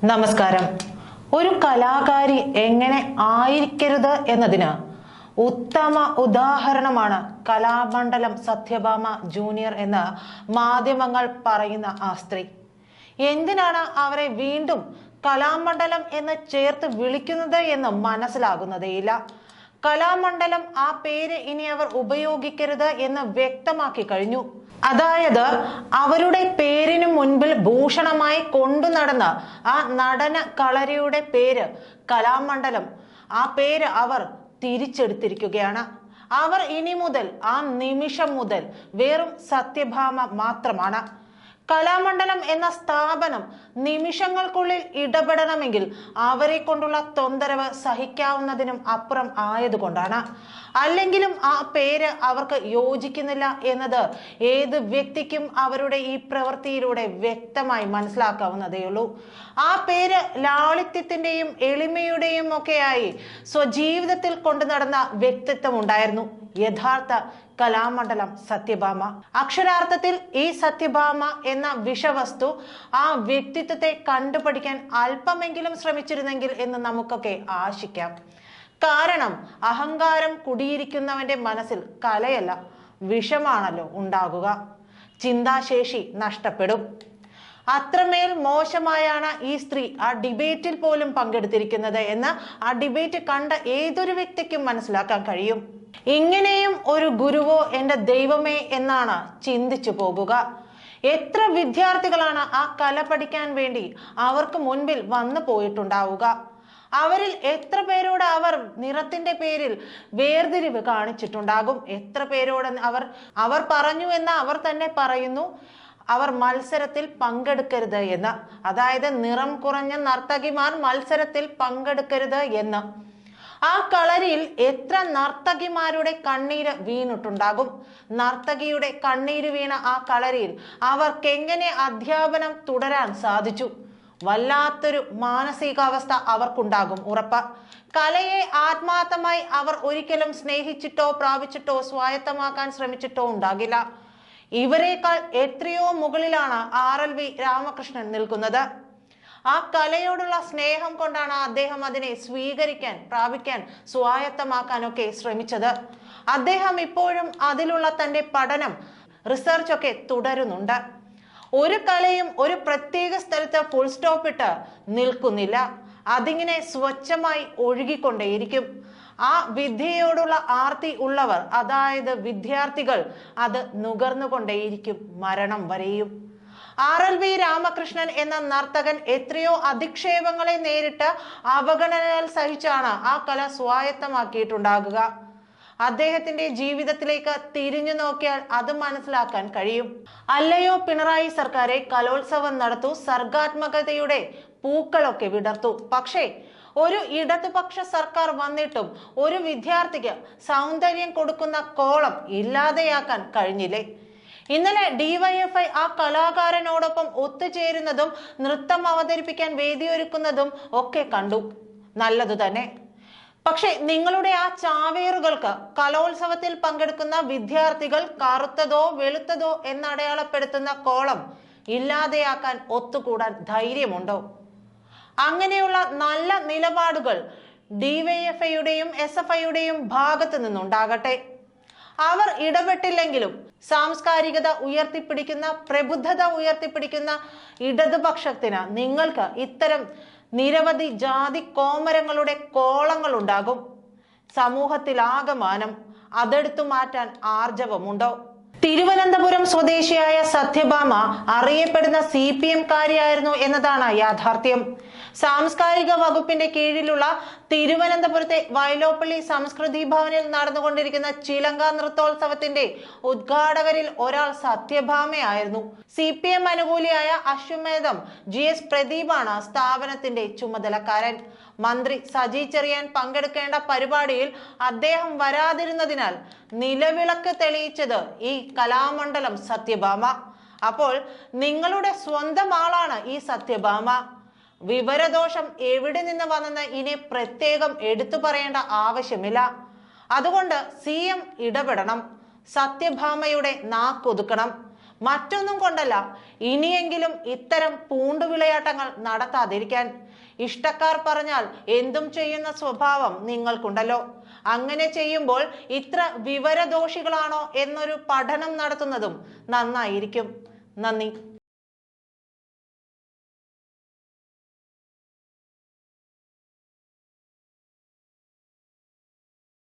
നമസ്കാരം. ഒരു കലാകാരി എങ്ങനെ ആയിരിക്കരുത് എന്നതിന് ഉത്തമ ഉദാഹരണമാണ് കലാമണ്ഡലം സത്യഭാമ ജൂനിയർ എന്ന് മാധ്യമങ്ങൾ പറയുന്ന ആ സ്ത്രീ. എന്തിനാണ് അവരെ വീണ്ടും കലാമണ്ഡലം എന്ന് ചേർത്ത് വിളിക്കുന്നത് എന്ന് മനസ്സിലാകുന്നതേയില്ല. കലാമണ്ഡലം ആ പേര് ഇനി അവർ ഉപയോഗിക്കരുത് എന്ന് വ്യക്തമാക്കി കഴിഞ്ഞു. അതായത് അവരുടെ പേരിനു മുൻപിൽ ഭൂഷണമായി കൊണ്ടു നടന്ന ആ നടന കളരിയുടെ പേര് കലാമണ്ഡലം, ആ പേര് അവർ തിരിച്ചെടുത്തിരിക്കുകയാണ്. അവർ ഇനി മുതൽ, ആ നിമിഷം മുതൽ വെറും സത്യഭാമ മാത്രമാണ്. കലാമണ്ഡലം എന്ന സ്ഥാപനം നിമിഷങ്ങൾക്കുള്ളിൽ ഇടപെടണമെങ്കിൽ അവരെ കൊണ്ടുള്ള തൊന്തരവ് സഹിക്കാവുന്നതിനും അപ്പുറം ആയതുകൊണ്ടാണ്. അല്ലെങ്കിലും ആ പേര് അവർക്ക് യോജിക്കുന്നില്ല എന്നത് ഏത് വ്യക്തിക്കും അവരുടെ ഈ പ്രവൃത്തിയിലൂടെ വ്യക്തമായി മനസ്സിലാക്കാവുന്നതേയുള്ളൂ. ആ പേര് ലാളിത്യത്തിന്റെയും എളിമയുടെയും ഒക്കെയായി സ്വജീവിതത്തിൽ കൊണ്ടു നടന്ന വ്യക്തിത്വം ഉണ്ടായിരുന്നു യഥാർത്ഥ കലാമണ്ഡലം സത്യഭാമ. അക്ഷരാർത്ഥത്തിൽ ഈ സത്യഭാമ എന്ന വിഷവസ്തു ആ വ്യക്തിത്വത്തെ കണ്ടുപഠിക്കാൻ അല്പമെങ്കിലും ശ്രമിച്ചിരുന്നെങ്കിൽ എന്ന് നമുക്കൊക്കെ ആശിക്കാം. കാരണം അഹങ്കാരം കുടിയിരിക്കുന്നവന്റെ മനസ്സിൽ കലയല്ല, വിഷമാണല്ലോ ഉണ്ടാകുക. ചിന്താശേഷി നഷ്ടപ്പെടും. അത്രമേൽ മോശമായാണ് ഈ സ്ത്രീ ആ ഡിബേറ്റിൽ പോലും പങ്കെടുത്തിരിക്കുന്നത് എന്ന് ആ ഡിബേറ്റ് കണ്ട ഏതൊരു വ്യക്തിക്കും മനസ്സിലാക്കാൻ കഴിയും. ഇങ്ങനെയും ഒരു ഗുരുവോ എന്റെ ദൈവമേ എന്നാണ് ചിന്തിച്ചു പോകുക. എത്ര വിദ്യാർത്ഥികളാണ് ആ കല പഠിക്കാൻ വേണ്ടി അവർക്ക് മുൻപിൽ വന്നു പോയിട്ടുണ്ടാവുക. അവരിൽ എത്ര പേരോട് അവർ നിറത്തിന്റെ പേരിൽ വേർതിരിവ് കാണിച്ചിട്ടുണ്ടാകും. എത്ര പേരോട് അവർ പറഞ്ഞു എന്ന് അവർ തന്നെ പറയുന്നു അവർ മത്സരത്തിൽ പങ്കെടുക്കരുത് എന്ന്. അതായത് നിറം കുറഞ്ഞ നർത്തകിമാർ മത്സരത്തിൽ പങ്കെടുക്കരുത് എന്ന്. ആ കളരിയിൽ എത്ര നർത്തകിമാരുടെ കണ്ണീര് വീണിട്ടുണ്ടാകും. നർത്തകിയുടെ കണ്ണീര് വീണ ആ കളരിയിൽ അവർക്ക് എങ്ങനെ അധ്യാപനം തുടരാൻ സാധിച്ചു? വല്ലാത്തൊരു മാനസികാവസ്ഥ അവർക്കുണ്ടാകും ഉറപ്പ്. കലയെ ആത്മാർത്ഥമായി അവർ ഒരിക്കലും സ്നേഹിച്ചിട്ടോ പ്രാപിച്ചിട്ടോ സ്വായത്തമാക്കാൻ ശ്രമിച്ചിട്ടോ ഉണ്ടാകില്ല. ഇവരെക്കാൾ എത്രയോ മുകളിലാണ് RLV രാമകൃഷ്ണൻ നിൽക്കുന്നത്. ആ കലയോടുള്ള സ്നേഹം കൊണ്ടാണ് അദ്ദേഹം അതിനെ സ്വീകരിക്കാൻ, പ്രാപിക്കാൻ, സ്വായത്തമാക്കാനൊക്കെ ശ്രമിച്ചത്. അദ്ദേഹം ഇപ്പോഴും അതിലുള്ള തന്റെ പഠനം, റിസർച്ച് ഒക്കെ തുടരുന്നുണ്ട്. ഒരു കലയും ഒരു പ്രത്യേക സ്ഥലത്ത് ഫുൾ സ്റ്റോപ്പ് ഇട്ട് നിൽക്കുന്നില്ല. അതിങ്ങനെ സ്വച്ഛമായി ഒഴുകിക്കൊണ്ടേയിരിക്കും. ആ വിദ്യയോടുള്ള ആർത്തി ഉള്ളവർ, അതായത് വിദ്യാർത്ഥികൾ, അത് നുകർന്നുകൊണ്ടേയിരിക്കും മരണം വരെയും. RLV രാമകൃഷ്ണൻ എന്ന നർത്തകൻ എത്രയോ അധിക്ഷേപങ്ങളെ നേരിട്ട് അവഗണനകൾ സഹിച്ചാണ് ആ കല സ്വായത്തമാക്കിയിട്ടുണ്ടാകുക. അദ്ദേഹത്തിന്റെ ജീവിതത്തിലേക്ക് തിരിഞ്ഞു നോക്കിയാൽ അത് മനസ്സിലാക്കാൻ കഴിയും. അല്ലയോ പിണറായി സർക്കാരെ, കലോത്സവം നടത്തൂ, സർഗാത്മകതയുടെ പൂക്കളൊക്കെ വിടർത്തു. പക്ഷേ ഒരു ഇടതുപക്ഷ സർക്കാർ വന്നിട്ടും ഒരു വിദ്യാർത്ഥിക്ക് സൗന്ദര്യം കൊടുക്കുന്ന കോളം ഇല്ലാതെയാക്കാൻ കഴിഞ്ഞില്ലേ? ഇന്നലെ DYFI ആ കലാകാരനോടൊപ്പം ഒത്തുചേരുന്നതും നൃത്തം അവതരിപ്പിക്കാൻ വേദിയൊരുക്കുന്നതും ഒക്കെ കണ്ടു. നല്ലതു തന്നെ. പക്ഷെ നിങ്ങളുടെ ആ ചാവേറുകൾക്ക് കലോത്സവത്തിൽ പങ്കെടുക്കുന്ന വിദ്യാർത്ഥികൾ കറുത്തതോ വെളുത്തതോ എന്നടയാളപ്പെടുത്തുന്ന കോളം ഇല്ലാതെയാക്കാൻ ഒത്തുകൂടാൻ ധൈര്യമുണ്ടോ? അങ്ങനെയുള്ള നല്ല നിലപാടുകൾ DYFIയുടെയും SFIയുടെയും ഭാഗത്ത് നിന്നുണ്ടാകട്ടെ. അവർ ഇടപെട്ടില്ലെങ്കിലും സാംസ്കാരികത ഉയർത്തിപ്പിടിക്കുന്ന, പ്രബുദ്ധത ഉയർത്തിപ്പിടിക്കുന്ന ഇടതുപക്ഷത്തിന് നിങ്ങൾക്ക് ഇത്തരം നിരവധി ജാതി കോമരങ്ങളുടെ കോളങ്ങൾ ഉണ്ടാകും. സമൂഹത്തിലാകമാനം അതെടുത്തു മാറ്റാൻ ആർജവമുണ്ടോ? തിരുവനന്തപുരം സ്വദേശിയായ സത്യഭാമ അറിയപ്പെടുന്ന CPM കാരിയായിരുന്നു എന്നതാണ് യാഥാർത്ഥ്യം. സാംസ്കാരിക വകുപ്പിന്റെ കീഴിലുള്ള തിരുവനന്തപുരത്തെ വയലോപ്പള്ളി സംസ്കൃതി ഭവനിൽ നടന്നുകൊണ്ടിരിക്കുന്ന ചിലങ്ക നൃത്തോത്സവത്തിന്റെ ഉദ്ഘാടകരിൽ ഒരാൾ സത്യഭാമയായിരുന്നു. CPM അനുകൂലിയായ അശ്വമേധം GS പ്രദീപാണ് സ്ഥാപനത്തിന്റെ ചുമതലക്കാരൻ. മന്ത്രി സജി ചെറിയാൻ പങ്കെടുക്കേണ്ട പരിപാടിയിൽ അദ്ദേഹം വരാതിരുന്നതിനാൽ നിലവിളക്ക് തെളിയിച്ചത് ഈ കലാമണ്ഡലം സത്യഭാമ. അപ്പോൾ നിങ്ങളുടെ സ്വന്തം ആളാണ് ഈ സത്യഭാമ. വിവരദോഷം എവിടെ നിന്ന് വന്നെന്ന് ഇനി പ്രത്യേകം എടുത്തു പറയേണ്ട ആവശ്യമില്ല. അതുകൊണ്ട് CM ഇടപെടണം, സത്യഭാമയുടെ നാക്കൊതുക്കണം. മറ്റൊന്നും കൊണ്ടല്ല, ഇനിയെങ്കിലും ഇത്തരം പൂണ്ടുവിളയാട്ടങ്ങൾ നടത്താതിരിക്കാൻ. ഇഷ്ടക്കാർ പറഞ്ഞാൽ എന്തും ചെയ്യുന്ന സ്വഭാവം നിങ്ങൾക്കുണ്ടല്ലോ. അങ്ങനെ ചെയ്യുമ്പോൾ ഇത്ര വിവരദോഷികളാണോ എന്നൊരു പഠനം നടത്തുന്നതും നന്നായിരിക്കും. നന്ദി.